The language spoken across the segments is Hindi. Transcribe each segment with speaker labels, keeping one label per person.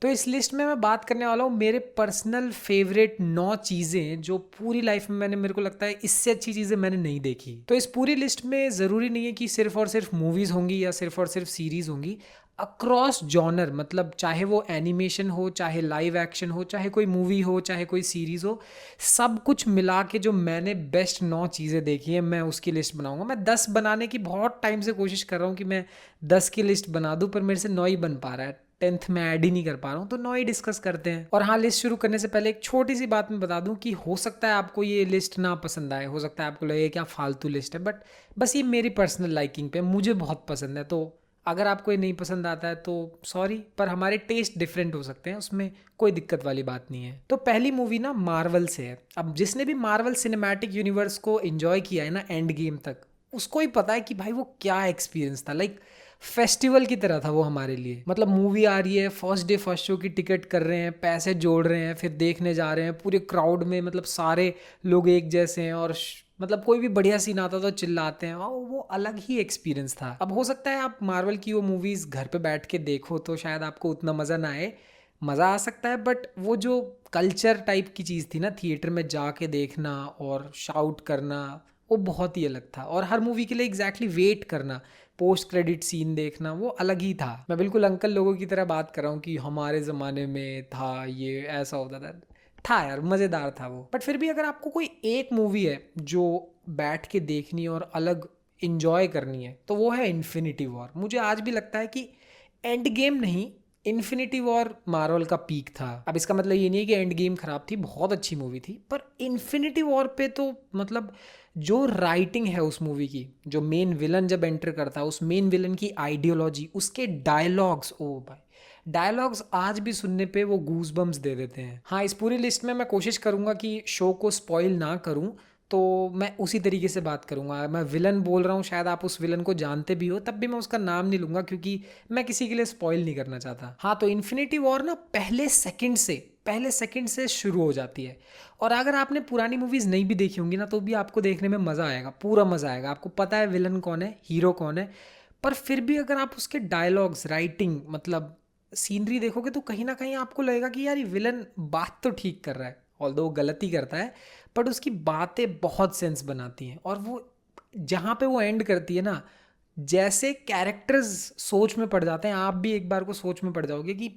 Speaker 1: तो इस लिस्ट में मैं बात करने वाला हूँ मेरे पर्सनल फेवरेट 9 चीज़ें जो पूरी लाइफ में मैंने, मेरे को लगता है इससे अच्छी चीज़ें मैंने नहीं देखी। तो इस पूरी लिस्ट में ज़रूरी नहीं है कि सिर्फ और सिर्फ मूवीज़ होंगी या सिर्फ और सिर्फ सीरीज़ होंगी। अक्रॉस जॉनर, मतलब चाहे वो एनिमेशन हो, चाहे लाइव एक्शन हो, चाहे कोई मूवी हो, चाहे कोई सीरीज़ हो, सब कुछ मिला के जो मैंने बेस्ट 9 चीज़ें देखी हैं मैं उसकी लिस्ट बनाऊंगा। मैं 10 बनाने की बहुत टाइम से कोशिश कर रहा हूँ कि मैं 10 की लिस्ट बना दूँ, पर मेरे से 9 ही बन पा रहा है। 10th में ऐड ही नहीं कर पा रहा हूँ, तो 9 ही डिस्कस करते हैं। और हाँ, लिस्ट शुरू करने से पहले एक छोटी सी बात मैं बता दूं कि हो सकता है आपको ये लिस्ट ना पसंद आए, हो सकता है आपको लगे क्या फालतू लिस्ट है, बट बस ये मेरी पर्सनल लाइकिंग पे मुझे बहुत पसंद है। तो अगर आपको ये नहीं पसंद आता है तो सॉरी, पर हमारे टेस्ट डिफरेंट हो सकते हैं, उसमें कोई दिक्कत वाली बात नहीं है। तो पहली मूवी ना मार्वल से है। अब जिसने भी मार्वल सिनेमैटिक यूनिवर्स को एंजॉय किया है ना एंड गेम तक, उसको ही पता है कि भाई वो क्या एक्सपीरियंस था। लाइक फेस्टिवल की तरह था वो हमारे लिए। मतलब मूवी आ रही है, फर्स्ट डे फर्स्ट शो की टिकट कर रहे हैं, पैसे जोड़ रहे हैं, फिर देखने जा रहे हैं पूरे क्राउड में, मतलब सारे लोग एक जैसे हैं और मतलब कोई भी बढ़िया सीन आता तो चिल्लाते हैं। वो अलग ही एक्सपीरियंस था। अब हो सकता है आप मार्वल की वो मूवीज़ घर पे बैठ के देखो तो शायद आपको उतना मज़ा ना आए, मज़ा आ सकता है, बट वो जो कल्चर टाइप की चीज़ थी ना, थिएटर में जाके देखना और शाउट करना, वो बहुत ही अलग था। और हर मूवी के लिए एग्जैक्टली वेट करना, पोस्ट क्रेडिट सीन देखना, वो अलग ही था। मैं बिल्कुल अंकल लोगों की तरह बात कर रहा हूँ कि हमारे ज़माने में था ये, ऐसा होता था यार, मज़ेदार था वो। बट फिर भी अगर आपको कोई एक मूवी है जो बैठ के देखनी है और अलग इंजॉय करनी है, तो वो है इन्फिनिटी वॉर। मुझे आज भी लगता है कि एंड गेम नहीं, इन्फिनिटी वॉर मार्वल का पीक था। अब इसका मतलब ये नहीं है कि एंड गेम खराब थी, बहुत अच्छी मूवी थी, पर इन्फिनिटी वॉर पे तो मतलब जो राइटिंग है उस मूवी की, जो मेन विलन जब एंटर करता है, उस मेन विलन की आइडियोलॉजी, उसके डायलॉग्स, ओ भाई, डायलॉग्स आज भी सुनने पे वो गूज बम्स दे देते हैं। हाँ, इस पूरी लिस्ट में मैं कोशिश करूंगा कि शो को स्पॉइल ना करूं, तो मैं उसी तरीके से बात करूंगा। मैं विलन बोल रहा हूँ, शायद आप उस विलन को जानते भी हो, तब भी मैं उसका नाम नहीं लूंगा क्योंकि मैं किसी के लिए स्पॉइल नहीं करना चाहता। हाँ, तो इन्फिनिटी वॉर ना पहले सेकंड से शुरू हो जाती है। और अगर आपने पुरानी मूवीज़ नहीं भी देखी होंगी ना, तो भी आपको देखने में मज़ा आएगा, पूरा मज़ा आएगा। आपको पता है विलन कौन है, हीरो कौन है, पर फिर भी अगर आप उसके डायलॉग्स, राइटिंग, मतलब सीनरी देखोगे तो कहीं ना कहीं आपको लगेगा कि यार ये विलन बात तो ठीक कर रहा है, ऑल्दो वो गलती करता है, बट उसकी बातें बहुत सेंस बनाती हैं। और वो जहाँ पे वो एंड करती है ना, जैसे कैरेक्टर्स सोच में पड़ जाते हैं, आप भी एक बार को सोच में पड़ जाओगे कि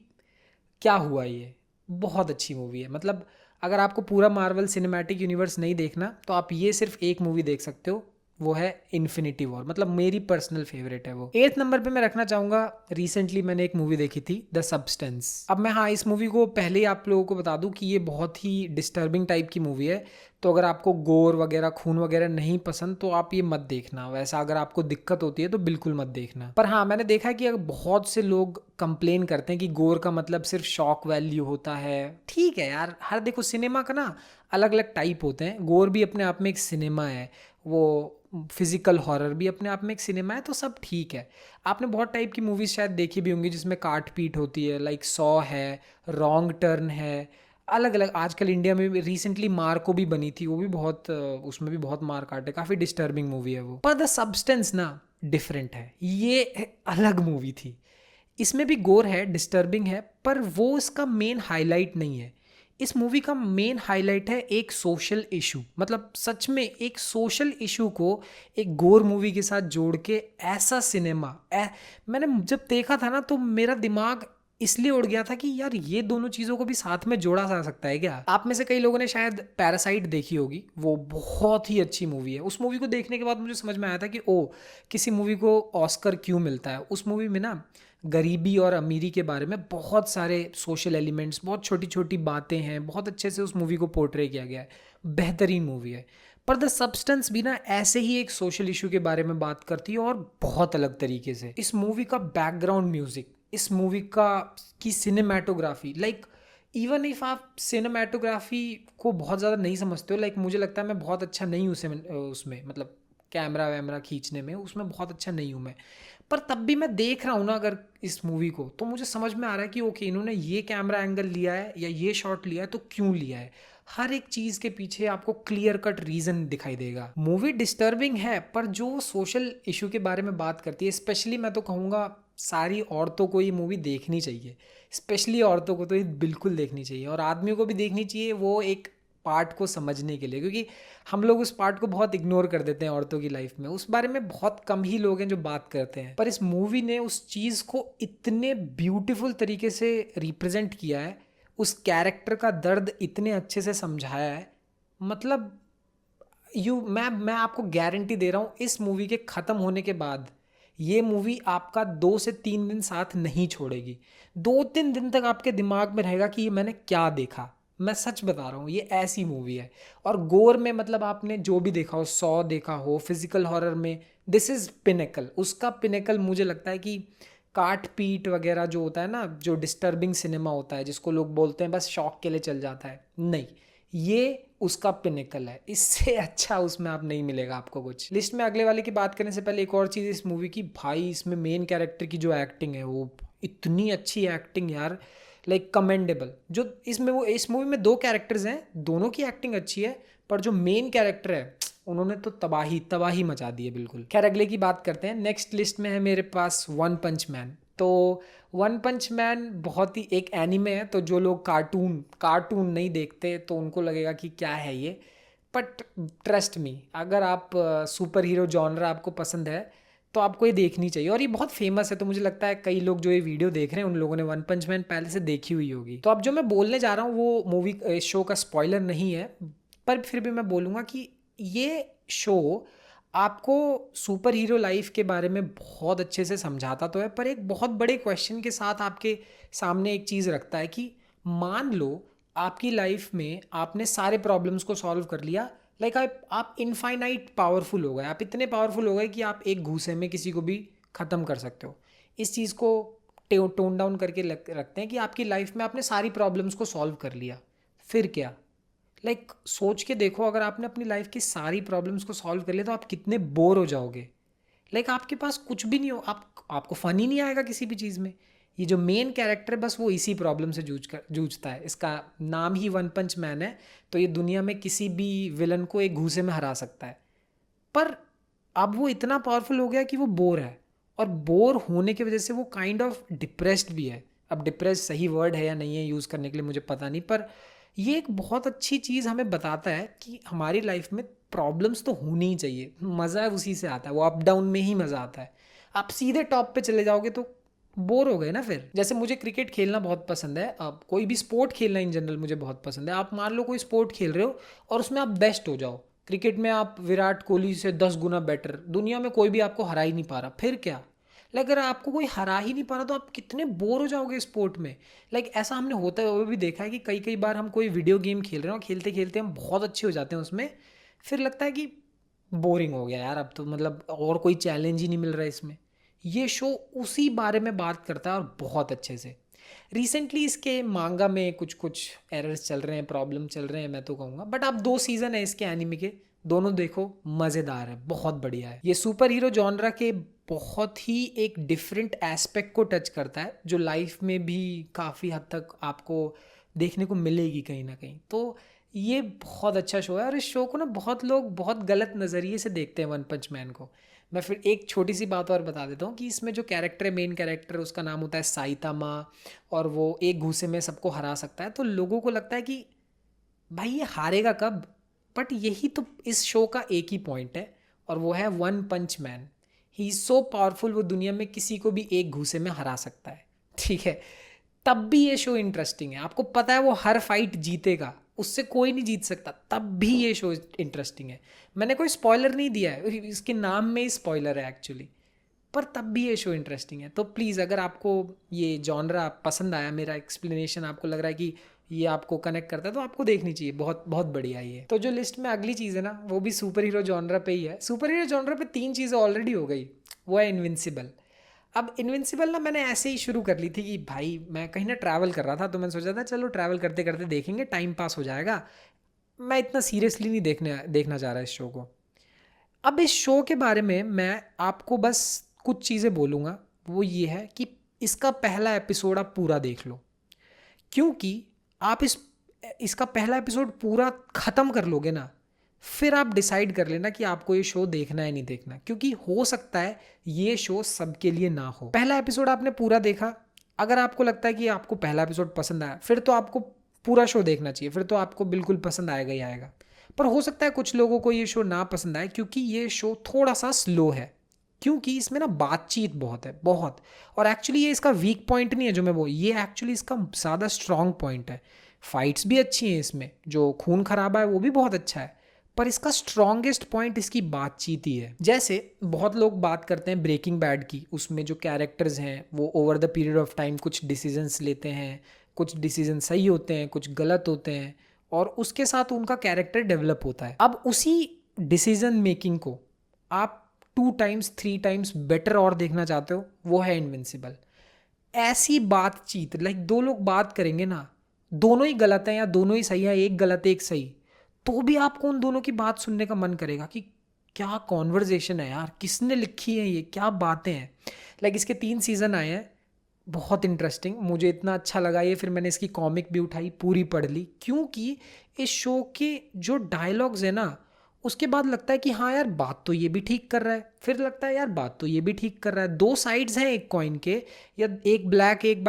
Speaker 1: क्या हुआ ये। बहुत अच्छी मूवी है। मतलब अगर आपको पूरा मार्वल सिनेमैटिक यूनिवर्स नहीं देखना, तो आप ये सिर्फ एक मूवी देख सकते हो, वो है इन्फिनिटी वॉर। मतलब मेरी पर्सनल फेवरेट है वो। 8th नंबर पे मैं रखना चाहूँगा, रिसेंटली मैंने एक मूवी देखी थी, द सब्सटेंस। अब मैं, हाँ, इस मूवी को पहले ही आप लोगों को बता दूं कि ये बहुत ही डिस्टर्बिंग टाइप की मूवी है। तो अगर आपको गोर वगैरह, खून वगैरह नहीं पसंद तो आप ये मत देखना। वैसा अगर आपको दिक्कत होती है तो बिल्कुल मत देखना। पर हाँ, मैंने देखा है कि बहुत से लोग कंप्लेन करते हैं कि गोर का मतलब सिर्फ शॉक वैल्यू होता है। ठीक है यार, हर देखो सिनेमा का ना अलग अलग टाइप होते हैं। गोर भी अपने आप में एक सिनेमा है, वो फिजिकल हॉरर भी अपने आप में एक सिनेमा है, तो सब ठीक है। आपने बहुत टाइप की मूवीज शायद देखी भी होंगी जिसमें काट पीट होती है, लाइक सॉ है, रॉन्ग टर्न है, अलग अलग। आजकल इंडिया में भी रिसेंटली मार्को भी बनी थी, वो भी बहुत उसमें भी बहुत मार काट है, काफ़ी डिस्टर्बिंग मूवी है वो। पर द सब्सटेंस ना डिफरेंट है, ये अलग मूवी थी। इसमें भी गोर है, डिस्टर्बिंग है, पर वो इसका मेन हाईलाइट नहीं है। इस मूवी का मेन हाईलाइट है एक सोशल इशू। मतलब सच में एक सोशल इशू को एक गोर मूवी के साथ जोड़ के ऐसा सिनेमा मैंने जब देखा था ना, तो मेरा दिमाग इसलिए उड़ गया था कि यार ये दोनों चीज़ों को भी साथ में जोड़ा जा सकता है क्या। आप में से कई लोगों ने शायद पैरासाइट देखी होगी, वो बहुत ही अच्छी मूवी है। उस मूवी को देखने के बाद मुझे समझ में आया था कि ओ, किसी मूवी को ऑस्कर क्यों मिलता है। उस मूवी में ना गरीबी और अमीरी के बारे में बहुत सारे सोशल एलिमेंट्स, बहुत छोटी छोटी बातें हैं, बहुत अच्छे से उस मूवी को पोर्ट्रे किया गया है। बेहतरीन मूवी है। पर द सब्सटेंस भी ना ऐसे ही एक सोशल इशू के बारे में बात करती है, और बहुत अलग तरीके से। इस मूवी का बैकग्राउंड म्यूजिक, इस मूवी का की सिनेमाटोग्राफी, लाइक इवन इफ आप सिनेमाटोग्राफी को बहुत ज़्यादा नहीं समझते हो, लाइक मुझे लगता है मैं बहुत अच्छा नहीं हूँ उसमें, मतलब कैमरा वैमरा खींचने में उसमें बहुत अच्छा नहीं हूँ मैं। पर तब भी मैं देख रहा हूँ ना अगर इस मूवी को, तो मुझे समझ में आ रहा है कि ओके, इन्होंने ये कैमरा एंगल लिया है या ये शॉट लिया है तो क्यों लिया है। हर एक चीज के पीछे आपको क्लियर कट रीजन दिखाई देगा। मूवी डिस्टर्बिंग है, पर जो सोशल इशू के बारे में बात करती है, स्पेशली मैं तो कहूँगा सारी औरतों को ये मूवी देखनी चाहिए, स्पेशली औरतों को तो ये बिल्कुल देखनी चाहिए, और आदमियों को भी देखनी चाहिए वो एक पार्ट को समझने के लिए, क्योंकि हम लोग उस पार्ट को बहुत इग्नोर कर देते हैं औरतों की लाइफ में, उस बारे में बहुत कम ही लोग हैं जो बात करते हैं। पर इस मूवी ने उस चीज़ को इतने ब्यूटीफुल तरीके से रिप्रेजेंट किया है, उस कैरेक्टर का दर्द इतने अच्छे से समझाया है, मतलब मैं आपको गारंटी दे रहा हूँ इस मूवी के ख़त्म होने के बाद ये मूवी आपका 2 से 3 दिन साथ नहीं छोड़ेगी। 2-3 दिन तक आपके दिमाग में रहेगा कि ये मैंने क्या देखा। मैं सच बता रहा हूँ, ये ऐसी मूवी है। और गोर में मतलब आपने जो भी देखा हो, 100 देखा हो, फिजिकल हॉरर में दिस इज़ पिनेकल। उसका पिनेकल मुझे लगता है कि काट पीट वगैरह जो होता है ना, जो डिस्टर्बिंग सिनेमा होता है जिसको लोग बोलते हैं बस शौक के लिए चल जाता है, नहीं, ये उसका पिनेकल है। इससे अच्छा उसमें आप नहीं मिलेगा आपको कुछ। लिस्ट में अगले वाले की बात करने से पहले एक और चीज़ इस मूवी की, भाई इसमें मेन कैरेक्टर की जो एक्टिंग है वो इतनी अच्छी एक्टिंग यार, लाइक कमेंडेबल। जो इसमें वो इस मूवी में 2 कैरेक्टर्स हैं, दोनों की एक्टिंग अच्छी है, पर जो मेन कैरेक्टर है उन्होंने तो तबाही तबाही मचा दी है बिल्कुल। खैर अगले की बात करते हैं। नेक्स्ट लिस्ट में है मेरे पास वन पंच मैन। तो वन पंच मैन बहुत ही एक एनिमे है, तो जो लोग कार्टून नहीं देखते तो उनको लगेगा कि क्या है ये, बट ट्रस्ट मी, अगर आप सुपर हीरो जॉनरा आपको पसंद है तो आपको ये देखनी चाहिए। और ये बहुत फेमस है, तो मुझे लगता है कई लोग जो ये वीडियो देख रहे हैं उन लोगों ने वन पंच मैन पहले से देखी हुई होगी। तो अब जो मैं बोलने जा रहा हूँ वो मूवी इस शो का स्पॉइलर नहीं है, पर फिर भी मैं बोलूँगा कि ये शो आपको सुपर हीरो लाइफ के बारे में बहुत अच्छे से समझाता तो है, पर एक बहुत बड़े क्वेश्चन के साथ आपके सामने एक चीज़ रखता है कि मान लो आपकी लाइफ में आपने सारे प्रॉब्लम्स को सॉल्व कर लिया, लाइक आप इनफाइनाइट पावरफुल हो गए, आप इतने पावरफुल हो गए कि आप एक घूसे में किसी को भी ख़त्म कर सकते हो। इस चीज़ को टोन डाउन करके रखते हैं कि आपकी लाइफ में आपने सारी प्रॉब्लम्स को सॉल्व कर लिया, फिर क्या। लाइक सोच के देखो, अगर आपने अपनी लाइफ की सारी प्रॉब्लम्स को सॉल्व कर लिया तो आप कितने बोर हो जाओगे। लाइक आपके पास कुछ भी नहीं हो, आपको फन ही नहीं आएगा किसी भी चीज़ में। ये जो मेन कैरेक्टर है बस वो इसी प्रॉब्लम से जूझता है। इसका नाम ही वन पंच मैन है, तो ये दुनिया में किसी भी विलन को एक घूसे में हरा सकता है। पर अब वो इतना पावरफुल हो गया कि वो बोर है, और बोर होने की वजह से वो काइंड ऑफ डिप्रेस्ड भी है। अब डिप्रेस सही वर्ड है या नहीं है यूज़ करने के लिए मुझे पता नहीं, पर ये एक बहुत अच्छी चीज़ हमें बताता है कि हमारी लाइफ में प्रॉब्लम्स तो होनी ही चाहिए, मज़ा उसी से आता है, वो अप डाउन में ही मज़ा आता है। आप सीधे टॉप पे चले जाओगे तो बोर हो गए ना। फिर जैसे मुझे क्रिकेट खेलना बहुत पसंद है, अब कोई भी स्पोर्ट खेलना इन जनरल मुझे बहुत पसंद है। आप मान लो कोई स्पोर्ट खेल रहे हो और उसमें आप बेस्ट हो जाओ, क्रिकेट में आप विराट कोहली से 10 गुना बेटर, दुनिया में कोई भी आपको हरा ही नहीं पा रहा, फिर क्या। लाइक अगर आपको कोई हरा ही नहीं पा रहा तो आप कितने बोर हो जाओगे स्पोर्ट में। लाइक ऐसा हमने होता हुआ भी देखा है कि कई कई बार हम कोई वीडियो गेम खेल रहे हो, खेलते खेलते हम बहुत अच्छे हो जाते हैं उसमें, फिर लगता है कि बोरिंग हो गया यार, अब तो मतलब और कोई चैलेंज ही नहीं मिल रहा है इसमें। ये शो उसी बारे में बात करता है और बहुत अच्छे से। रिसेंटली इसके मांगा में कुछ कुछ एरर्स चल रहे हैं, प्रॉब्लम चल रहे हैं मैं तो कहूँगा, बट अब 2 सीज़न है इसके एनिमे के, दोनों देखो, मज़ेदार है, बहुत बढ़िया है। ये सुपर हीरो जॉनरा के बहुत ही एक डिफरेंट एस्पेक्ट को टच करता है, जो लाइफ में भी काफ़ी हद तक आपको देखने को मिलेगी कहीं ना कहीं। तो ये बहुत अच्छा शो है, और इस शो को ना बहुत लोग बहुत गलत नज़रिए से देखते हैं वन पंच मैन को। मैं फिर एक छोटी सी बात और बता देता हूँ कि इसमें जो कैरेक्टर है, मेन कैरेक्टर, उसका नाम होता है साइतामा, और वो एक घूसे में सबको हरा सकता है। तो लोगों को लगता है कि भाई ये हारेगा कब, बट यही तो इस शो का एक ही पॉइंट है, और वो है one punch man. He is so powerful, वो दुनिया में किसी को भी एक घूसे में हरा सकता है, ठीक है। तब भी ये शो इंटरेस्टिंग है, आपको पता है वो हर फाइट जीतेगा, उससे कोई नहीं जीत सकता, तब भी ये शो इंटरेस्टिंग है। मैंने कोई स्पॉइलर नहीं दिया है, इसके नाम में ही स्पॉइलर है एक्चुअली, पर तब भी ये शो इंटरेस्टिंग है। तो प्लीज़ अगर आपको ये जॉनरा पसंद आया, मेरा एक्सप्लेनेशन आपको लग रहा है कि ये आपको कनेक्ट करता है, तो आपको देखनी चाहिए, बहुत बहुत बढ़िया है ये। तो जो लिस्ट में अगली चीज़ है ना, वो भी सुपर हीरो जॉनरा पे ही है। सुपर हीरो जॉनरा पे 3 चीज़ें ऑलरेडी हो गई, वो है इनविंसिबल। अब इनविंसिबल ना मैंने ऐसे ही शुरू कर ली थी कि भाई मैं कहीं ना ट्रैवल कर रहा था, तो मैंने सोचा था चलो ट्रैवल करते करते देखेंगे, टाइम पास हो जाएगा। मैं इतना सीरियसली नहीं देखना चाह रहा इस शो को। अब इस शो के बारे में मैं आपको बस कुछ चीज़ें बोलूँगा, वो ये है कि इसका पहला एपिसोड आप पूरा देख लो, क्योंकि आप इसका पहला एपिसोड पूरा ख़त्म कर लोगे ना, फिर आप डिसाइड कर लेना कि आपको ये शो देखना है नहीं देखना, क्योंकि हो सकता है ये शो सबके लिए ना हो। पहला एपिसोड आपने पूरा देखा, अगर आपको लगता है कि आपको पहला एपिसोड पसंद आया, फिर तो आपको पूरा शो देखना चाहिए, फिर तो आपको बिल्कुल पसंद आएगा ही आएगा। पर हो सकता है कुछ लोगों को ये शो ना पसंद आए, क्योंकि ये शो थोड़ा सा स्लो है, क्योंकि इसमें ना बातचीत बहुत है, बहुत। और एक्चुअली ये इसका वीक पॉइंट नहीं है जो मैं वो, ये एक्चुअली इसका ज़्यादा स्ट्रॉन्ग पॉइंट है। फाइट्स भी अच्छी हैं इसमें, जो खून खराबा है वो भी बहुत अच्छा है, पर इसका स्ट्रॉन्गेस्ट पॉइंट इसकी बातचीत ही है। जैसे बहुत लोग बात करते हैं ब्रेकिंग बैड की, उसमें जो कैरेक्टर्स हैं वो over the period of time कुछ डिसीजंस लेते हैं, कुछ डिसीजन सही होते हैं, कुछ गलत होते हैं, और उसके साथ उनका कैरेक्टर डेवलप होता है। अब उसी डिसीजन मेकिंग को आप 2 टाइम्स 3 टाइम्स बेटर और देखना चाहते हो, वो है इनविंसिबल। ऐसी बातचीत, लाइक दो लोग बात करेंगे ना, दोनों ही गलत हैं या दोनों ही सही है, एक गलत एक सही, तो भी आपको उन दोनों की बात सुनने का मन करेगा कि क्या कॉन्वर्जेशन है यार, किसने लिखी है ये, क्या बातें हैं। लाइक इसके 3 सीज़न आए हैं, बहुत इंटरेस्टिंग, मुझे इतना अच्छा लगा ये, फिर मैंने इसकी कॉमिक भी उठाई, पूरी पढ़ ली, क्योंकि इस शो के जो डायलॉग्स है ना, उसके बाद लगता है कि हाँ यार बात तो ये भी ठीक कर रहा है, फिर लगता है यार बात तो ये भी ठीक कर रहा है। दो साइड्स हैं एक कॉइन के, या एक ब्लैक एक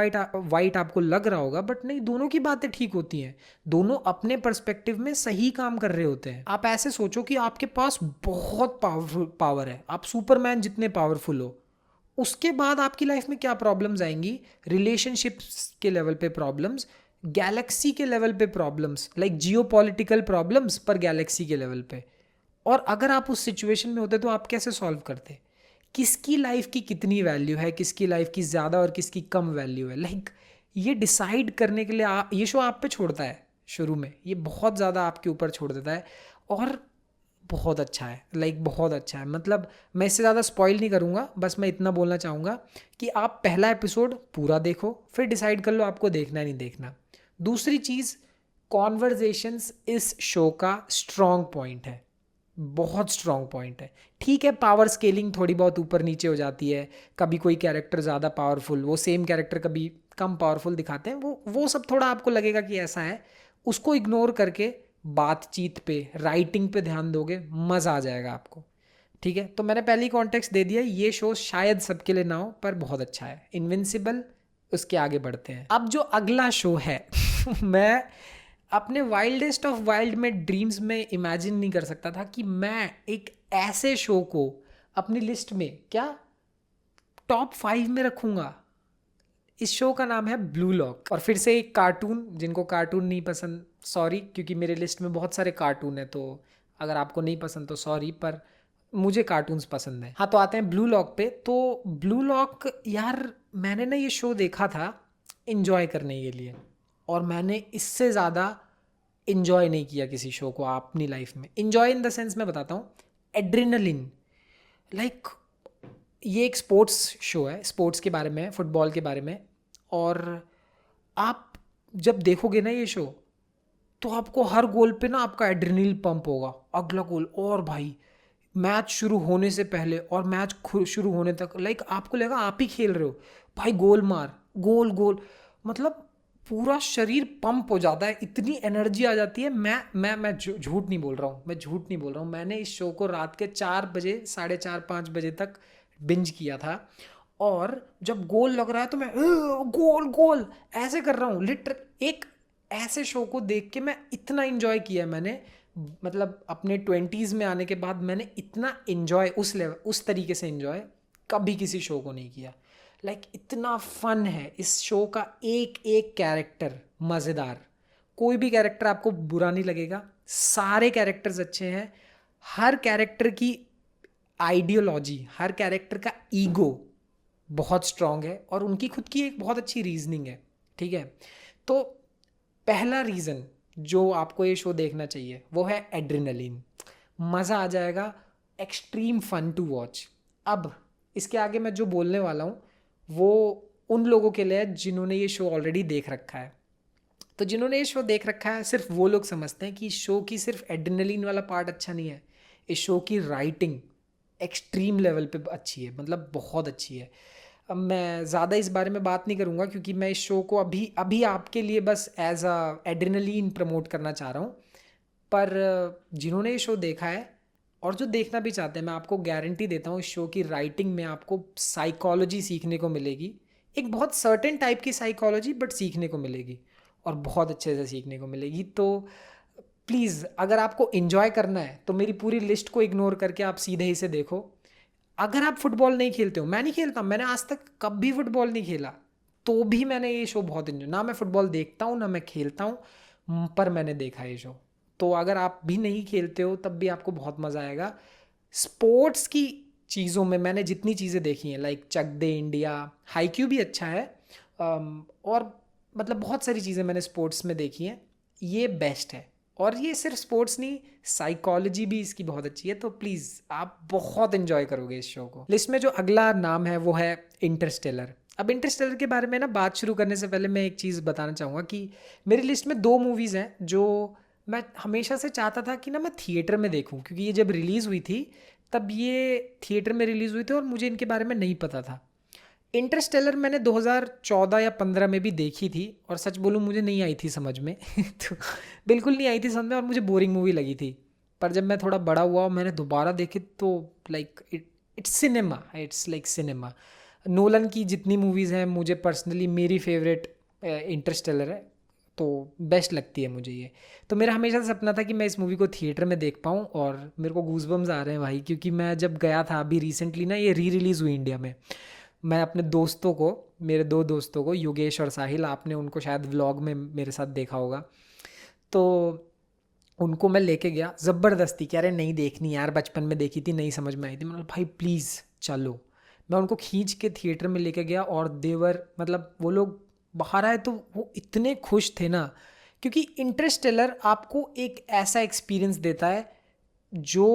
Speaker 1: वाइट आपको लग रहा होगा, बट नहीं, दोनों की बातें ठीक होती हैं, दोनों अपने पर्सपेक्टिव में सही काम कर रहे होते हैं। आप ऐसे सोचो कि आपके पास बहुत पावर है, आप सुपरमैन जितने पावरफुल हो, उसके बाद आपकी लाइफ में क्या प्रॉब्लम्स आएंगी, रिलेशनशिप्स के लेवल पे प्रॉब्लम्स, गैलेक्सी के लेवल पे प्रॉब्लम्स, लाइक जियो पॉलिटिकल प्रॉब्लम्स पर गैलेक्सी के लेवल पे। और अगर आप उस सिचुएशन में होते तो आप कैसे सॉल्व करते, किसकी लाइफ की कितनी वैल्यू है, किसकी लाइफ की ज़्यादा और किसकी कम वैल्यू है, लाइक ये डिसाइड करने के लिए ये शो आप पे छोड़ता है शुरू में, ये बहुत ज़्यादा आपके ऊपर छोड़ देता है, और बहुत अच्छा है, लाइक बहुत अच्छा है। मतलब मैं इससे ज़्यादा स्पॉइल नहीं करूँगा, बस मैं इतना बोलना चाहूँगा कि आप पहला एपिसोड पूरा देखो, फिर डिसाइड कर लो आपको देखना है नहीं देखना। दूसरी चीज़, कॉन्वर्जेशंस इस शो का स्ट्रॉन्ग पॉइंट है, बहुत स्ट्रॉन्ग पॉइंट है। ठीक है, पावर स्केलिंग थोड़ी बहुत ऊपर नीचे हो जाती है, कभी कोई कैरेक्टर ज़्यादा पावरफुल, वो सेम कैरेक्टर कभी कम पावरफुल दिखाते हैं, वो सब थोड़ा आपको लगेगा कि ऐसा है, उसको इग्नोर करके बातचीत पे, राइटिंग पे ध्यान दोगे, मज़ा आ जाएगा आपको। ठीक है, तो मैंने पहले ही कॉन्टेक्स्ट दे दिया, ये शो शायद सबके लिए ना हो, पर बहुत अच्छा है इनविंसिबल। उसके आगे बढ़ते हैं। अब जो अगला शो है मैं अपने वाइल्डेस्ट ऑफ वाइल्ड में ड्रीम्स में इमेजिन नहीं कर सकता था कि मैं एक ऐसे शो को अपनी लिस्ट में क्या टॉप 5 में रखूँगा। इस शो का नाम है ब्लू लॉक। और फिर से एक कार्टून, जिनको कार्टून नहीं पसंद सॉरी, क्योंकि मेरे लिस्ट में बहुत सारे कार्टून हैं, तो अगर आपको नहीं पसंद तो सॉरी, पर मुझे कार्टून्स पसंद हैं। हाँ, तो आते हैं ब्लू लॉक पे। तो ब्लू लॉक यार, मैंने ना ये शो देखा था इन्जॉय करने के लिए, और मैंने इससे ज़्यादा इन्जॉय नहीं किया किसी शो को अपनी लाइफ में। इन्जॉय इन द सेंस मैं बताता हूँ, एड्रेनलिन, लाइक ये एक स्पोर्ट्स शो है, स्पोर्ट्स के बारे में, फुटबॉल के बारे में, और आप जब देखोगे ना ये शो, तो आपको हर गोल पे ना आपका एड्रेनलिन पंप होगा, अगला गोल, और भाई मैच शुरू होने से पहले और मैच शुरू होने तक, लाइक आपको लगेगा आप ही खेल रहे हो, भाई गोल मार, गोल गोल, मतलब पूरा शरीर पंप हो जाता है, इतनी एनर्जी आ जाती है। मैं झूठ नहीं बोल रहा हूँ, मैं झूठ नहीं बोल रहा हूँ, मैंने इस शो को रात के 4 बजे, 4:30 5 बजे तक बिंज किया था, और जब गोल लग रहा है तो मैं गोल गोल ऐसे कर रहा हूँ लिटर। एक ऐसे शो को देख के मैं इतना इन्जॉय किया मैंने, मतलब अपने 20s में आने के बाद मैंने इतना इन्जॉय, उस लेवल, उस तरीके से इन्जॉय कभी किसी शो को नहीं किया। लाइक इतना फन है इस शो का, एक एक कैरेक्टर मज़ेदार, कोई भी कैरेक्टर आपको बुरा नहीं लगेगा, सारे कैरेक्टर्स अच्छे हैं, हर कैरेक्टर की आइडियोलॉजी, हर कैरेक्टर का ईगो बहुत स्ट्रांग है, और उनकी खुद की एक बहुत अच्छी रीजनिंग है। ठीक है, तो पहला रीज़न जो आपको ये शो देखना चाहिए वो है एड्रेनलिन, मज़ा आ जाएगा, एक्सट्रीम फन टू वॉच। अब इसके आगे मैं जो बोलने वाला हूँ वो उन लोगों के लिए है जिन्होंने ये शो ऑलरेडी देख रखा है। तो जिन्होंने ये शो देख रखा है, सिर्फ वो लोग समझते हैं कि इस शो की सिर्फ एड्रेनलिन वाला पार्ट अच्छा नहीं है, इस शो की राइटिंग एक्सट्रीम लेवल पे अच्छी है, मतलब बहुत अच्छी है। अब मैं ज़्यादा इस बारे में बात नहीं करूँगा, क्योंकि मैं इस शो को अभी अभी आपके लिए बस एज अ एड्रेनलिन प्रमोट करना चाह रहा हूँ। पर जिन्होंने ये शो देखा है और जो देखना भी चाहते हैं, मैं आपको गारंटी देता हूँ इस शो की राइटिंग में आपको साइकोलॉजी सीखने को मिलेगी। एक बहुत सर्टेन टाइप की साइकोलॉजी, बट सीखने को मिलेगी और बहुत अच्छे से सीखने को मिलेगी। तो प्लीज़ अगर आपको इन्जॉय करना है तो मेरी पूरी लिस्ट को इग्नोर करके आप सीधे ही से देखो। अगर आप फुटबॉल नहीं खेलते हो, मैं नहीं खेलता, मैंने आज तक कभी फुटबॉल नहीं खेला, तो भी मैंने ये शो बहुत इन्जॉय, ना मैं फुटबॉल देखता हूँ ना मैं खेलता हूँ, पर मैंने देखा ये शो। तो अगर आप भी नहीं खेलते हो तब भी आपको बहुत मज़ा आएगा। स्पोर्ट्स की चीज़ों में मैंने जितनी चीज़ें देखी हैं, लाइक चक दे इंडिया, हाईक्यू भी अच्छा है, और मतलब बहुत सारी चीज़ें मैंने स्पोर्ट्स में देखी हैं, ये बेस्ट है। और ये सिर्फ स्पोर्ट्स नहीं, साइकोलॉजी भी इसकी बहुत अच्छी है। तो प्लीज़ आप बहुत इन्जॉय करोगे इस शो को। लिस्ट में जो अगला नाम है वो है इंटरस्टेलर। अब इंटरस्टेलर के बारे में ना बात शुरू करने से पहले मैं एक चीज़ बताना चाहूँगा कि मेरी लिस्ट में 2 मूवीज़ हैं जो मैं हमेशा से चाहता था कि ना मैं थिएटर में देखूँ, क्योंकि ये जब रिलीज़ हुई थी तब ये थिएटर में रिलीज़ हुई थी और मुझे इनके बारे में नहीं पता था। इंटरस्टेलर मैंने 2014 या 15 में भी देखी थी और सच बोलूँ मुझे नहीं आई थी समझ में तो बिल्कुल नहीं आई थी समझ में और मुझे बोरिंग मूवी लगी थी। पर जब मैं थोड़ा बड़ा हुआ और मैंने दोबारा देखी तो like it's cinema, it's like cinema. Nolan की जितनी मूवीज़ हैं मुझे पर्सनली मेरी फेवरेट इंटरस्टेलर है, तो बेस्ट लगती है मुझे ये। तो मेरा हमेशा से सपना था कि मैं इस मूवी को थिएटर में देख पाऊँ और मेरे को गूज़बम्स आ रहे हैं भाई, क्योंकि मैं जब गया था अभी रिसेंटली ना, ये री रिलीज़ हुई इंडिया में। मैं अपने दोस्तों को, मेरे 2 दोस्तों को, योगेश और साहिल, आपने उनको शायद व्लॉग में मेरे साथ देखा होगा, तो उनको मैं लेके गया ज़बरदस्ती, कह रहे नहीं देखनी यार, बचपन में देखी थी नहीं समझ में आई थी। मैंने बोला भाई प्लीज़ चलो। मैं उनको खींच के थिएटर में लेके गया और देवर, मतलब वो लोग बाहर आए तो वो इतने खुश थे ना, क्योंकि इंटरस्टेलर आपको एक ऐसा एक्सपीरियंस देता है जो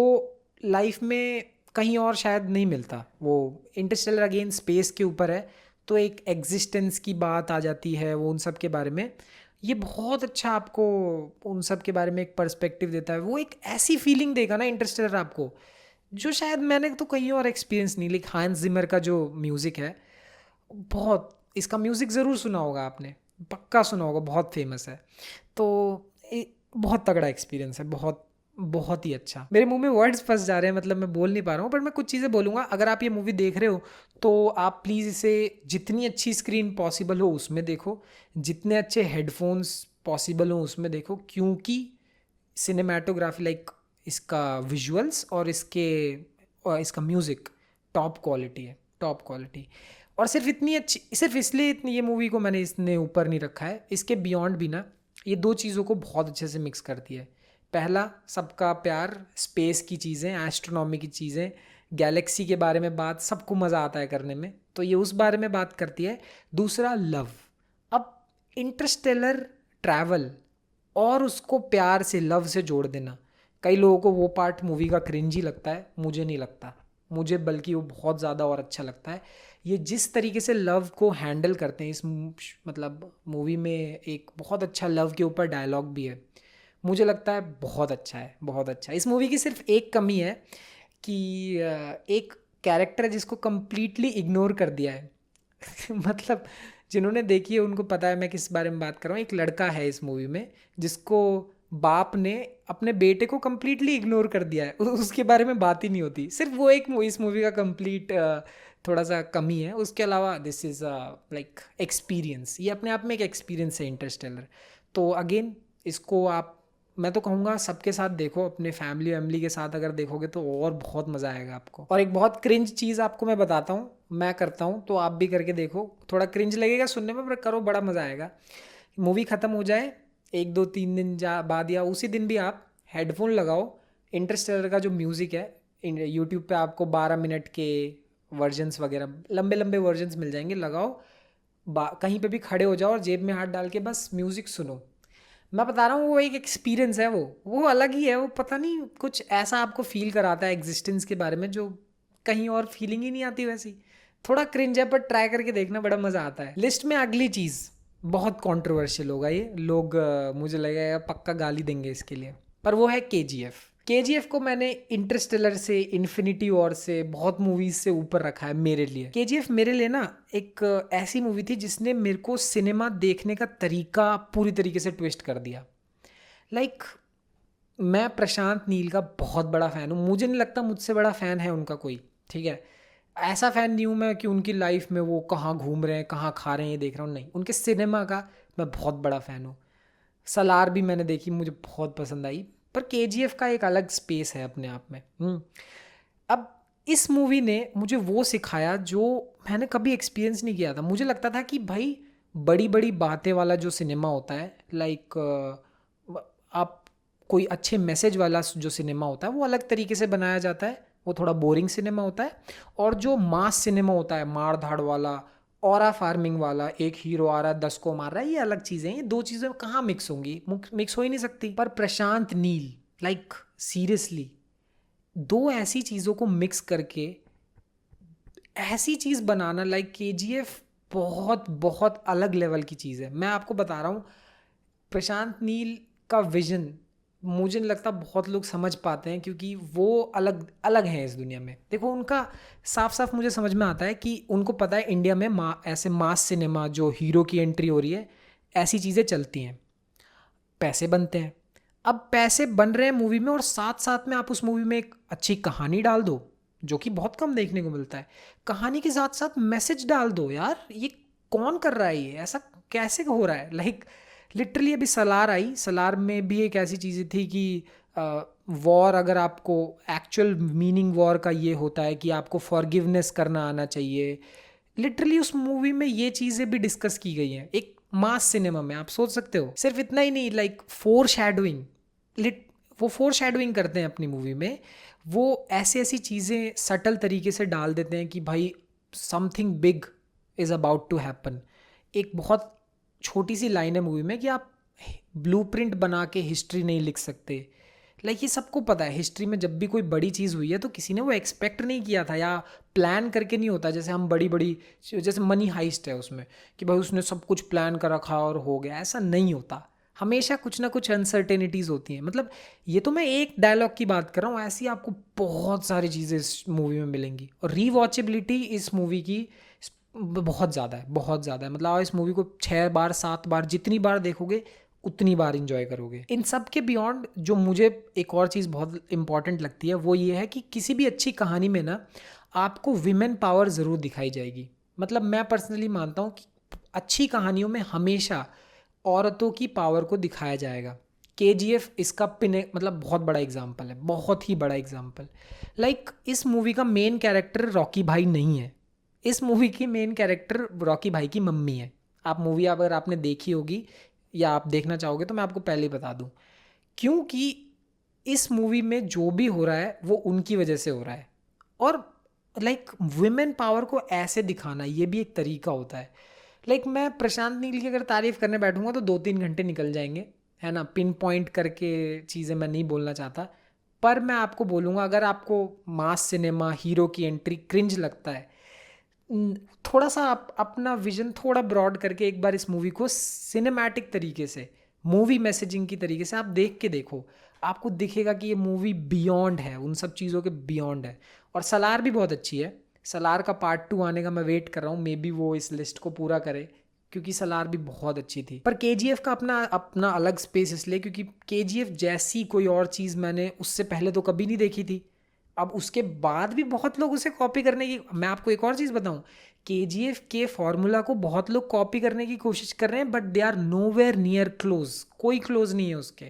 Speaker 1: लाइफ में कहीं और शायद नहीं मिलता। वो इंटरस्टेलर अगेन स्पेस के ऊपर है, तो एक एग्जिस्टेंस की बात आ जाती है, वो उन सब के बारे में। ये बहुत अच्छा आपको उन सब के बारे में एक पर्सपेक्टिव देता है। वो एक ऐसी फीलिंग देगा ना इंटरस्टेलर आपको, जो शायद मैंने तो कहीं और एक्सपीरियंस नहीं। लाइक हांस जिमर का जो म्यूज़िक है, बहुत, इसका म्यूज़िक ज़रूर सुना होगा आपने, पक्का सुना होगा, बहुत फेमस है। तो बहुत तगड़ा एक्सपीरियंस है, बहुत बहुत ही अच्छा। मेरे मुंह में वर्ड्स फंस जा रहे हैं, मतलब मैं बोल नहीं पा रहा हूँ, पर मैं कुछ चीज़ें बोलूँगा। अगर आप ये मूवी देख रहे हो तो आप प्लीज़ इसे जितनी अच्छी स्क्रीन पॉसिबल हो उसमें देखो, जितने अच्छे हेडफोन्स पॉसिबल हो उसमें देखो, क्योंकि सिनेमाटोग्राफी, लाइक इसका विजुअल्स और इसका म्यूज़िक टॉप क्वालिटी है, टॉप क्वालिटी। और सिर्फ इतनी अच्छी, सिर्फ इसलिए इतनी ये मूवी को मैंने इसने ऊपर नहीं रखा है, इसके बियॉन्ड भी ना ये 2 चीज़ों को बहुत अच्छे से मिक्स करती है। पहला, सबका प्यार, स्पेस की चीज़ें, एस्ट्रोनॉमी की चीज़ें, गैलेक्सी के बारे में बात, सबको मज़ा आता है करने में, तो ये उस बारे में बात करती है। दूसरा, लव। अब इंटरस्टेलर ट्रैवल और उसको प्यार से, लव से जोड़ देना, कई लोगों को वो पार्ट मूवी का क्रिंजी लगता है, मुझे नहीं लगता, मुझे बल्कि वो बहुत ज़्यादा और अच्छा लगता है। ये जिस तरीके से लव को हैंडल करते हैं इस मतलब मूवी में, एक बहुत अच्छा लव के ऊपर डायलॉग भी है, मुझे लगता है बहुत अच्छा है, बहुत अच्छा है। इस मूवी की सिर्फ एक कमी है कि एक कैरेक्टर है जिसको कम्प्लीटली इग्नोर कर दिया है मतलब जिन्होंने देखी है उनको पता है मैं किस बारे में बात कर रहा हूँ। एक लड़का है इस मूवी में जिसको बाप ने अपने बेटे को कम्प्लीटली इग्नोर कर दिया है, उसके बारे में बात ही नहीं होती। सिर्फ वो एक इस मूवी का कंप्लीट थोड़ा सा कमी है। उसके अलावा दिस इज़ लाइक एक्सपीरियंस, ये अपने आप में एक एक्सपीरियंस है इंटरस्टेलर। तो अगेन इसको आप, मैं तो कहूँगा सबके साथ देखो, अपने फैमिली के साथ अगर देखोगे तो और बहुत मज़ा आएगा आपको। और एक बहुत क्रिंज चीज़ आपको मैं बताता हूँ, मैं करता हूँ तो आप भी करके देखो। थोड़ा क्रिंज लगेगा सुनने में, पर करो, बड़ा मज़ा आएगा। मूवी ख़त्म हो जाए 1-2-3 दिन बाद या उसी दिन भी आप हेडफोन लगाओ, इंटरस्टेलर का जो म्यूज़िक है, यूट्यूब पे आपको 12 मिनट के वर्जन्स वगैरह, लंबे लंबे वर्जन्स मिल जाएंगे, लगाओ, कहीं पे भी खड़े हो जाओ और जेब में हाथ डाल के बस म्यूज़िक सुनो। मैं बता रहा हूँ वो एक एक्सपीरियंस है, वो अलग ही है। वो पता नहीं कुछ ऐसा आपको फील कराता है एग्जिस्टेंस के बारे में, जो कहीं और फीलिंग ही नहीं आती वैसी। थोड़ा क्रिंज है पर ट्राई करके देखना, बड़ा मज़ा आता है। लिस्ट में अगली चीज़ बहुत कंट्रोवर्शियल होगा, ये लोग मुझे लगेगा पक्का गाली देंगे इसके लिए, पर वो है KGF। KGF को मैंने इंटरस्टेलर से, इन्फिनिटी वॉर से, बहुत मूवीज से ऊपर रखा है मेरे लिए। KGF मेरे लिए ना एक ऐसी मूवी थी जिसने मेरे को सिनेमा देखने का तरीका पूरी तरीके से ट्विस्ट कर दिया। लाइक मैं प्रशांत नील का बहुत बड़ा फ़ैन हूँ, मुझे नहीं लगता मुझसे बड़ा फ़ैन है उनका कोई, ठीक है। ऐसा फ़ैन नहीं हूँ मैं कि उनकी लाइफ में वो कहाँ घूम रहे हैं, कहाँ खा रहे हैं, ये देख रहा हूँ, नहीं, उनके सिनेमा का मैं बहुत बड़ा फ़ैन हूँ। सलार भी मैंने देखी, मुझे बहुत पसंद आई, पर केजीएफ का एक अलग स्पेस है अपने आप में। अब इस मूवी ने मुझे वो सिखाया जो मैंने कभी एक्सपीरियंस नहीं किया था। मुझे लगता था कि भाई बड़ी बड़ी बातें वाला जो सिनेमा होता है, लाइक आप कोई अच्छे मैसेज वाला जो सिनेमा होता है वो अलग तरीके से बनाया जाता है, वो थोड़ा बोरिंग सिनेमा होता है। और जो मास सिनेमा होता है, मार धाड़ वाला, ऑरा फार्मिंग वाला, एक हीरो आ रहा है 10 को मार रहा है, ये अलग चीज़ें हैं। ये दो चीज़ें कहाँ मिक्स होंगी, मिक्स हो ही नहीं सकती। पर प्रशांत नील, लाइक सीरियसली, दो ऐसी चीज़ों को मिक्स करके ऐसी चीज़ बनाना, लाइक केजीएफ बहुत बहुत अलग लेवल की चीज़ है। मैं आपको बता रहा हूँ, प्रशांत नील का विजन मुझे नहीं लगता बहुत लोग समझ पाते हैं, क्योंकि वो अलग अलग हैं इस दुनिया में। देखो उनका साफ साफ मुझे समझ में आता है कि उनको पता है इंडिया में ऐसे मास सिनेमा जो हीरो की एंट्री हो रही है, ऐसी चीज़ें चलती हैं, पैसे बनते हैं। अब पैसे बन रहे हैं मूवी में, और साथ साथ में आप उस मूवी में एक अच्छी कहानी डाल दो, जो कि बहुत कम देखने को मिलता है। कहानी के साथ साथ मैसेज डाल दो यार, ये कौन कर रहा है, ये ऐसा कैसे हो रहा है। लाइक लिटरली अभी सलार आई, सलार में भी एक ऐसी चीज़ थी कि वॉर, अगर आपको एक्चुअल मीनिंग वॉर का ये होता है कि आपको फॉरगिवनेस करना आना चाहिए। लिटरली उस मूवी में ये चीज़ें भी डिस्कस की गई हैं एक मास सिनेमा में, आप सोच सकते हो। सिर्फ इतना ही नहीं, लाइक फोर शैडोइंग, वो फोर शैडोइंग करते हैं अपनी मूवी में। वो ऐसी ऐसी चीज़ें सटल तरीके से डाल देते हैं कि भाई something big is about to happen. एक बहुत छोटी सी लाइन है मूवी में कि आप ब्लूप्रिंट बना के हिस्ट्री नहीं लिख सकते। लाइक ये सबको पता है, हिस्ट्री में जब भी कोई बड़ी चीज़ हुई है तो किसी ने वो एक्सपेक्ट नहीं किया था, या प्लान करके नहीं होता। जैसे हम बड़ी बड़ी, जैसे मनी हाइस्ट है उसमें, कि भाई उसने सब कुछ प्लान कर रखा और हो गया, ऐसा नहीं होता। हमेशा कुछ ना कुछ अनसर्टेनिटीज़ होती हैं। मतलब ये तो मैं एक डायलॉग की बात कर रहा हूँ, ऐसी आपको बहुत सारी चीज़ें इस मूवी में मिलेंगी। और रीवॉचेबिलिटी इस मूवी की बहुत ज़्यादा है, बहुत ज़्यादा है। मतलब आप इस मूवी को 6 बार 7 बार जितनी बार देखोगे उतनी बार इंजॉय करोगे। इन सब के बियॉन्ड जो मुझे एक और चीज़ बहुत इंपॉर्टेंट लगती है वो ये है कि किसी भी अच्छी कहानी में ना आपको विमेन पावर ज़रूर दिखाई जाएगी। मतलब मैं पर्सनली मानता हूँ कि अच्छी कहानियों में हमेशा औरतों की पावर को दिखाया जाएगा। केजीएफ इसका पिने मतलब बहुत बड़ा एग्जाम्पल है, बहुत ही बड़ा एग्जाम्पल। लाइक इस मूवी का मेन कैरेक्टर रॉकी भाई नहीं है, इस मूवी की मेन कैरेक्टर रॉकी भाई की मम्मी है। आप मूवी अगर आपने देखी होगी या आप देखना चाहोगे तो मैं आपको पहले ही बता दूं, क्योंकि इस मूवी में जो भी हो रहा है वो उनकी वजह से हो रहा है। और लाइक वुमेन पावर को ऐसे दिखाना, ये भी एक तरीका होता है। लाइक मैं प्रशांत नील की अगर तारीफ़ करने बैठूंगा तो 2-3 घंटे निकल जाएंगे, है ना। पिन पॉइंट करके चीज़ें मैं नहीं बोलना चाहता, पर मैं आपको बोलूँगा अगर आपको मास सिनेमा हीरो की एंट्री क्रिंज लगता है, थोड़ा सा आप अपना विजन थोड़ा ब्रॉड करके एक बार इस मूवी को सिनेमैटिक तरीके से, मूवी मैसेजिंग की तरीके से आप देख के देखो, आपको दिखेगा कि ये मूवी बियॉन्ड है, उन सब चीज़ों के बियॉन्ड है। और सलार भी बहुत अच्छी है, सलार का पार्ट 2 आने का मैं वेट कर रहा हूँ, मे बी वो इस लिस्ट को पूरा करे, क्योंकि सलार भी बहुत अच्छी थी। पर केजीएफ का अपना अपना अलग स्पेस इसलिए क्योंकि केजीएफ जैसी कोई और चीज़ मैंने उससे पहले तो कभी नहीं देखी थी। अब उसके बाद भी बहुत लोग उसे कॉपी करने की, मैं आपको एक और चीज़ बताऊं, केजीएफ के फॉर्मूला को बहुत लोग कॉपी करने की कोशिश कर रहे हैं, but they are nowhere near close, कोई क्लोज नहीं है उसके।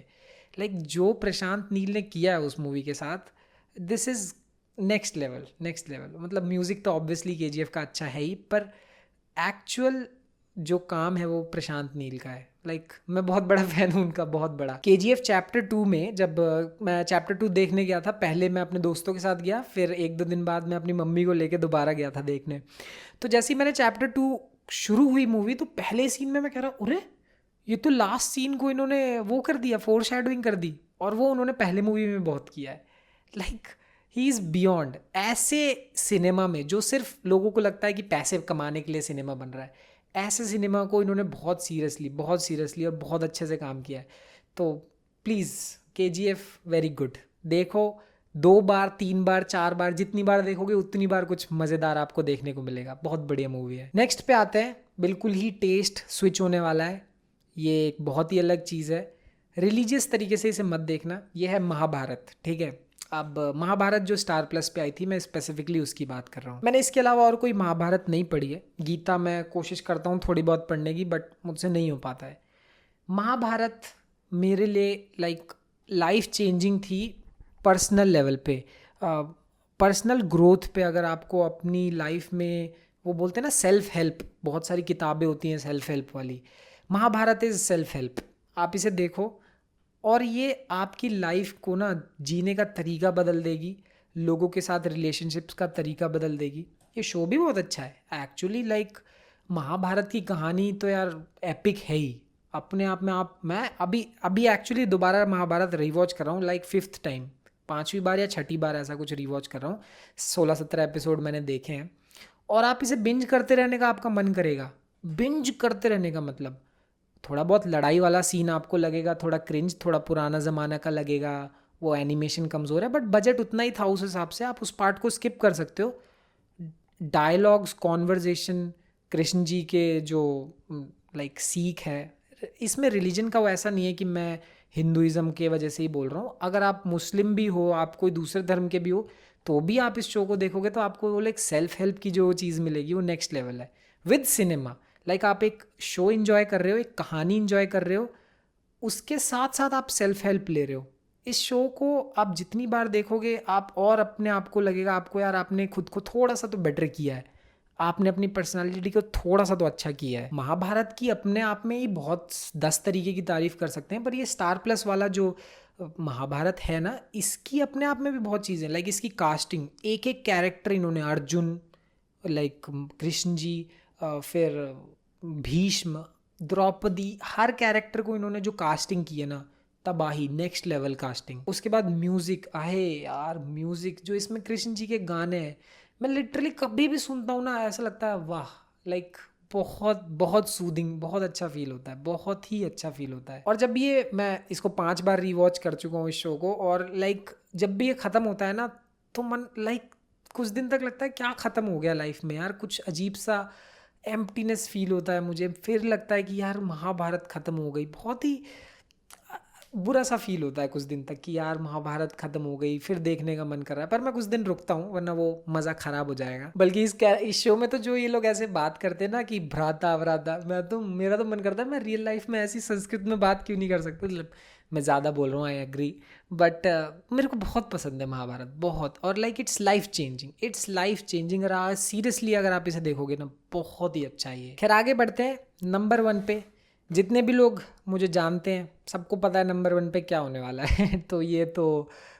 Speaker 1: लाइक जो प्रशांत नील ने किया है उस मूवी के साथ, this is next level, next level. मतलब म्यूज़िक तो ऑब्वियसली केजीएफ का अच्छा है ही, पर एक्चुअल जो काम है वो प्रशांत नील का है। लाइक मैं बहुत बड़ा फैन हूँ उनका, बहुत बड़ा। केजीएफ चैप्टर 2 में जब मैं चैप्टर 2 देखने गया था, पहले मैं अपने दोस्तों के साथ गया, फिर 1-2 दिन बाद मैं अपनी मम्मी को लेके दोबारा गया था देखने। तो जैसे ही मैंने चैप्टर 2 शुरू हुई मूवी, तो पहले सीन में मैं कह रहा अरे ये तो लास्ट सीन को इन्होंने वो कर दिया, फोर शैडोइंग कर दी। और वो उन्होंने पहले मूवी में बहुत किया है। लाइक ही इज़ बियॉन्ड ऐसे सिनेमा में जो सिर्फ लोगों को लगता है कि पैसे कमाने के लिए सिनेमा बन रहा है, ऐसे सिनेमा को इन्होंने बहुत सीरियसली और बहुत अच्छे से काम किया है। तो प्लीज़ केजीएफ वेरी गुड, देखो 2 बार 3 बार 4 बार, जितनी बार देखोगे उतनी बार कुछ मज़ेदार आपको देखने को मिलेगा। बहुत बढ़िया मूवी है। नेक्स्ट पे आते हैं, बिल्कुल ही टेस्ट स्विच होने वाला है, ये एक बहुत ही अलग चीज़ है। रिलीजियस तरीके से इसे मत देखना। ये है महाभारत, ठीक है। अब महाभारत जो स्टार प्लस पे आई थी, मैं स्पेसिफिकली उसकी बात कर रहा हूँ। मैंने इसके अलावा और कोई महाभारत नहीं पढ़ी है। गीता मैं कोशिश करता हूँ थोड़ी बहुत पढ़ने की, बट मुझसे नहीं हो पाता है। महाभारत मेरे लिए लाइक लाइफ चेंजिंग थी पर्सनल लेवल पे, पर्सनल ग्रोथ पे। अगर आपको अपनी लाइफ में, वो बोलते हैं ना सेल्फ हेल्प, बहुत सारी किताबें होती हैं सेल्फ हेल्प वाली, महाभारत इज़ सेल्फ हेल्प। आप इसे देखो और ये आपकी लाइफ को ना जीने का तरीका बदल देगी, लोगों के साथ रिलेशनशिप्स का तरीका बदल देगी। ये शो भी बहुत अच्छा है एक्चुअली। लाइक महाभारत की कहानी तो यार एपिक है ही अपने आप में। मैं अभी अभी एक्चुअली दोबारा महाभारत रिवॉच कर रहा हूँ, लाइक 5th टाइम, 5वीं बार या 6ठी बार ऐसा कुछ रिवॉच कर रहा हूँ। 16-17 एपिसोड मैंने देखे हैं। और आप इसे बिंज करते रहने का आपका मन करेगा। बिंज करते रहने का मतलब थोड़ा बहुत लड़ाई वाला सीन आपको लगेगा, थोड़ा क्रिंज, थोड़ा पुराना ज़माना का लगेगा, वो एनिमेशन कमज़ोर है, बट बजट उतना ही था, उस हिसाब से आप उस पार्ट को स्किप कर सकते हो। डायलॉग्स, कॉन्वर्जेशन, कृष्ण जी के जो लाइक सीख है, इसमें रिलीजन का वो ऐसा नहीं है कि मैं हिंदुइज़्म के वजह से ही बोल रहा हूँ। अगर आप मुस्लिम भी हो, आप कोई दूसरे धर्म के भी हो, तो भी आप इस शो को देखोगे तो आपको वो लाइक सेल्फ हेल्प की जो चीज़ मिलेगी वो नेक्स्ट लेवल है विद सिनेमा। लाइक आप एक शो इन्जॉय कर रहे हो, एक कहानी इन्जॉय कर रहे हो, उसके साथ साथ आप सेल्फ हेल्प ले रहे हो। इस शो को आप जितनी बार देखोगे आप और अपने आप को लगेगा आपको यार आपने खुद को थोड़ा सा तो बेटर किया है, आपने अपनी पर्सनालिटी को थोड़ा सा तो अच्छा किया है। महाभारत की अपने आप में ही बहुत 10 तरीके की तारीफ कर सकते हैं, पर ये स्टार प्लस वाला जो महाभारत है ना, इसकी अपने आप में भी बहुत चीज़ें, लाइक इसकी कास्टिंग, एक एक कैरेक्टर इन्होंने, अर्जुन, लाइक कृष्ण जी, फिर भीष्म, द्रौपदी, हर कैरेक्टर को इन्होंने जो कास्टिंग की है ना, तबाही, नेक्स्ट लेवल कास्टिंग। उसके बाद म्यूज़िक, आहे यार म्यूज़िक जो इसमें कृष्ण जी के गाने हैं, मैं लिटरली कभी भी सुनता हूँ ना ऐसा लगता है वाह, लाइक बहुत बहुत सूदिंग, बहुत अच्छा फील होता है, बहुत ही अच्छा फील होता है। और जब ये, मैं इसको 5 बार रीवॉच कर चुका हूँ इस शो को, और लाइक जब भी ये ख़त्म होता है ना तो मन लाइक कुछ दिन तक लगता है क्या ख़त्म हो गया लाइफ में यार, कुछ अजीब सा एम्प्टीनेस फील होता है मुझे। फिर लगता है कि यार महाभारत ख़त्म हो गई, बहुत ही बुरा सा फील होता है कुछ दिन तक कि यार महाभारत खत्म हो गई, फिर देखने का मन कर रहा है, पर मैं कुछ दिन रुकता हूँ वरना वो मज़ा ख़राब हो जाएगा। बल्कि इस शो में तो जो ये लोग ऐसे बात करते हैं ना कि भ्राता व्राता, मेरा तो मन करता है मैं रियल लाइफ में ऐसी संस्कृत में बात क्यों नहीं कर सकता। मतलब मैं ज़्यादा बोल रहा हूँ, आई एग्री, बट मेरे को बहुत पसंद है महाभारत, बहुत। और like it's life changing, it's life changing. अगर सीरियसली अगर आप इसे देखोगे ना, बहुत ही अच्छा है ये। खैर आगे बढ़ते हैं नंबर 1 पे। जितने भी लोग मुझे जानते हैं सबको पता है नंबर 1 पे क्या होने वाला है तो ये तो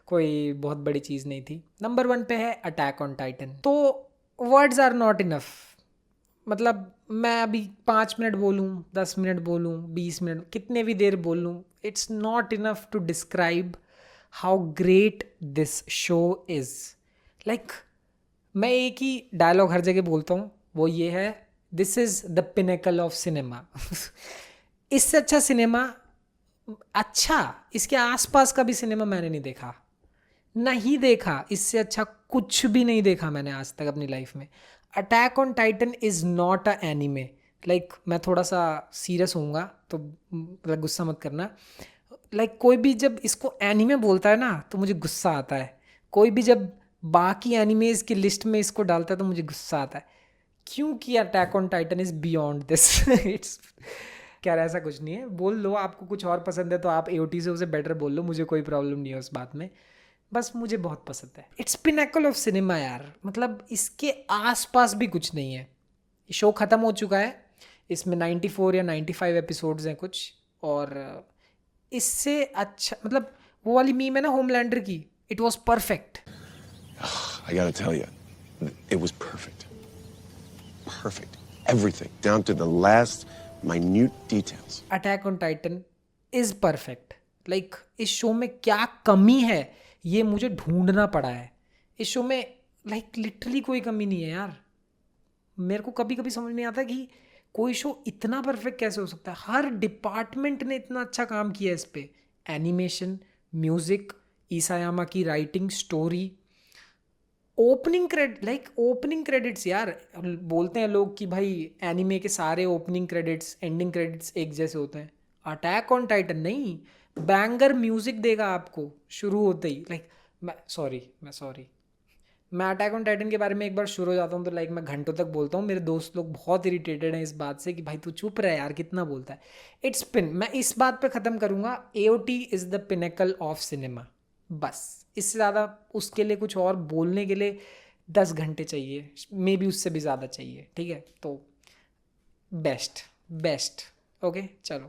Speaker 1: कोई बहुत बड़ी चीज़ नहीं थी। नंबर 1 पे है अटैक ऑन टाइटन। तो वर्ड्स आर नॉट इनफ, मतलब मैं अभी 5 मिनट बोलूँ, 10 मिनट बोलूँ, 20 मिनट, कितने भी देर बोलूँ, it's not enough to describe how great this show is. Like मैं एक ही डायलॉग हर जगह बोलता हूँ, वो ये है, this is the pinnacle of cinema. इससे अच्छा सिनेमा, अच्छा इसके आसपास का भी सिनेमा मैंने नहीं देखा, इससे अच्छा कुछ भी नहीं देखा मैंने आज तक अपनी लाइफ में। Attack on Titan is not a anime. Like मैं थोड़ा सा सीरियस होऊंगा तो मतलब गुस्सा मत करना। लाइक कोई भी जब इसको एनिमे बोलता है ना तो मुझे गुस्सा आता है, कोई भी जब बाकी एनिमेज की लिस्ट में इसको डालता है तो मुझे गुस्सा आता है, क्योंकि attack on Titan is beyond this. It's क्या, ऐसा कुछ नहीं है, बोल लो आपको कुछ और पसंद है तो आप AOT से उसे बेटर बोल लो, मुझे कोई प्रॉब्लम नहीं है उस बात में, बस मुझे बहुत पसंद है। इट्स पिनेकल ऑफ सिनेमा यार, मतलब इसके आसपास भी कुछ नहीं है। शो ख़त्म हो चुका है, इसमें 94 या 95 एपिसोड्स हैं कुछ, और इससे अच्छा मतलब वो वाली मीम है ना होमलैंडर की, it was perfect.
Speaker 2: I gotta tell you, it was perfect. Perfect. Everything, down to the last minute details.
Speaker 1: Attack on Titan is perfect. Like इस शो में क्या कमी है ये मुझे ढूंढना पड़ा है। इस शो में लाइक लिटरली कोई कमी नहीं है यार। मेरे को कभी कभी समझ नहीं आता कि कोई शो इतना परफेक्ट कैसे हो सकता है। हर डिपार्टमेंट ने इतना अच्छा काम किया है इस पे, एनिमेशन, म्यूजिक, ईसायामा की राइटिंग, स्टोरी, ओपनिंग क्रेडिट्स यार। बोलते हैं लोग कि भाई एनिमे के सारे ओपनिंग क्रेडिट्स, एंडिंग क्रेडिट्स एक जैसे होते हैं, अटैक ऑन टाइटन नहीं, बैंगर म्यूजिक देगा आपको शुरू होते ही। लाइक मैं सॉरी मैं अटैक ऑन टाइटन के बारे में एक बार शुरू हो जाता हूँ तो लाइक मैं घंटों तक बोलता हूँ। मेरे दोस्त लोग बहुत इरिटेटेड हैं इस बात से कि भाई तू चुप रहे यार, कितना बोलता है। इट्स पिन, मैं इस बात पे ख़त्म करूँगा, AOT is the pinnacle of cinema. बस इससे ज़्यादा उसके लिए कुछ और बोलने के लिए 10 घंटे चाहिए, मे बी उससे भी ज़्यादा चाहिए। ठीक है, तो बेस्ट बेस्ट। ओके चलो।